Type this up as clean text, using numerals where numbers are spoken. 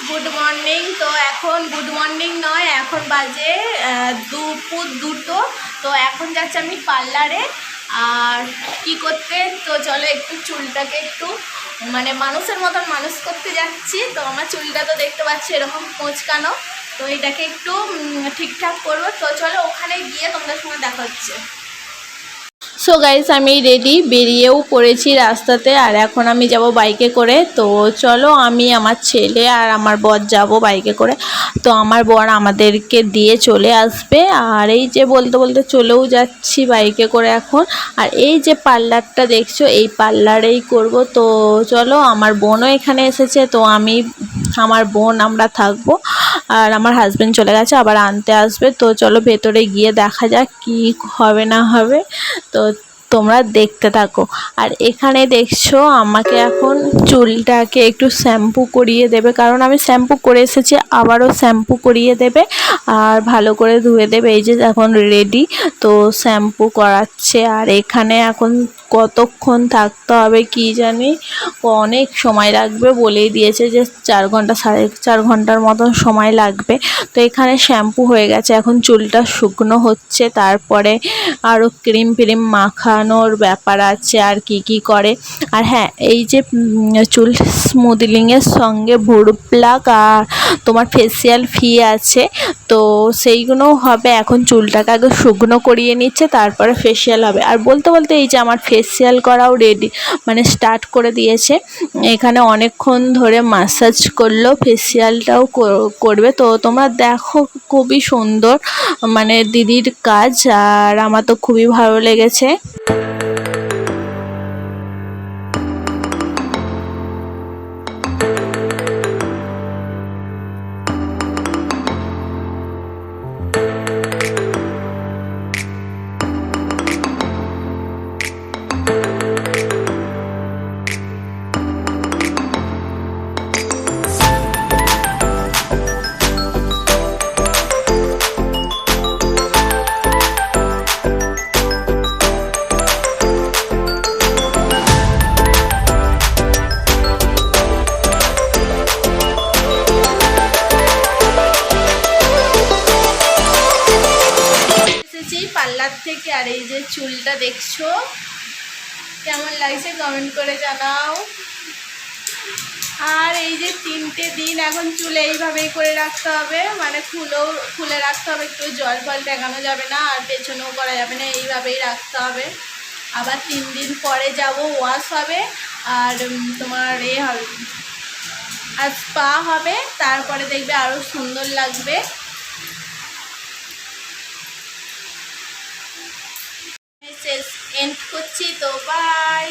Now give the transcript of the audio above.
Good morning. তো এখন good morning নয়, এখন বাজে দুপুর 2টো। তো এখন যাচ্ছি আমি পার্লারে। আর কি করতে, তো চলো একটু চুলটাকে একটু মানে মানুষের মতন মানুষ করতে যাচ্ছি। তো আমার চুলটা তো দেখতে পাচ্ছি এরকম কোঁচকানো, তো এটাকে একটু ঠিকঠাক করবো। তো চলো ওখানে গিয়ে তোমাদের সঙ্গে দেখা হচ্ছে। সো গাইস, আমি রেডি, বেরিয়েও পড়েছি রাস্তাতে। আর এখন আমি যাব বাইকে করে। তো চলো আমি, আমার ছেলে আর আমার বর যাব বাইকে করে। তো আমার বর আমাদেরকে দিয়ে চলে আসবে। আর এই যে বলতে বলতে চলেও যাচ্ছি বাইকে করে এখন। আর এই যে পার্লারটা দেখছো, এই পার্লারেই করব। তো চলো, আমার বোনও এখানে এসেছে। তো আমি, আমার বোন, আমরা থাকবো। আর আমার হাজব্যান্ড চলে গেছে, আবার আনতে আসবে। তো চলো ভেতরে গিয়ে দেখা যাক কি হবে না হবে। তো তোমরা দেখতে থাকো। আর এখানে দেখছো আমাকে এখন চুলটাকে একটু শ্যাম্পু করিয়ে দেবে, কারণ আমি শ্যাম্পু করে এসেছি, আবারও শ্যাম্পু করিয়ে দেবে আর ভালো করে ধুয়ে দেবে। এই যে এখন রেডি, তো শ্যাম্পু করাচ্ছে। আর এখানে এখন কতক্ষণ থাকতে হবে কি জানি, অনেক সময় লাগবে বলেই দিয়েছে যে 4 ঘন্টা 4.5 ঘন্টার মতন সময় লাগবে। তো এখানে শ্যাম্পু হয়ে গেছে, এখন চুলটা শুকনো হচ্ছে, তারপরে আরও ক্রিম ফ্রিম মাখানোর ব্যাপার আছে আর কি করে। আর হ্যাঁ, এই যে চুল স্মুদলিংয়ের সঙ্গে ভুরু প্লাক আর তোমার ফেসিয়াল ফি আছে, তো সেইগুলোও হবে। এখন চুলটাকে আগে শুকনো করিয়ে নিচ্ছে, তারপরে ফেসিয়াল হবে। আর বলতে বলতে এই যে আমার ফেসিয়াল করাও রেডি, মানে স্টার্ট করে দিয়েছে। এখানে অনেকক্ষণ ধরে ম্যাসাজ করলো, ফেসিয়ালটাও করবে। তো তোমরা দেখো, খুবই সুন্দর মানে দিদির কাজ, আর আমার তো খুবই ভালো লেগেছে। পার্লার থেকে। আর এই যে চুলটা দেখছো কেমন লাগছে কমেন্ট করে জানাও। আর এই যে 3টে দিন এখন চুলে এইভাবেই করে রাখতে হবে, মানে খুলে রাখতে হবে, একটু জল ফল ঠেকানো যাবে না, আর পেছনেও করা যাবে না, এইভাবেই রাখতে হবে। আবার 3 দিন পরে যাব, ওয়াশ হবে আর তোমার হবে, আর স্পা হবে, তারপরে দেখবে আরও সুন্দর লাগবে। শেষ এন্ড করছি, তো বাই।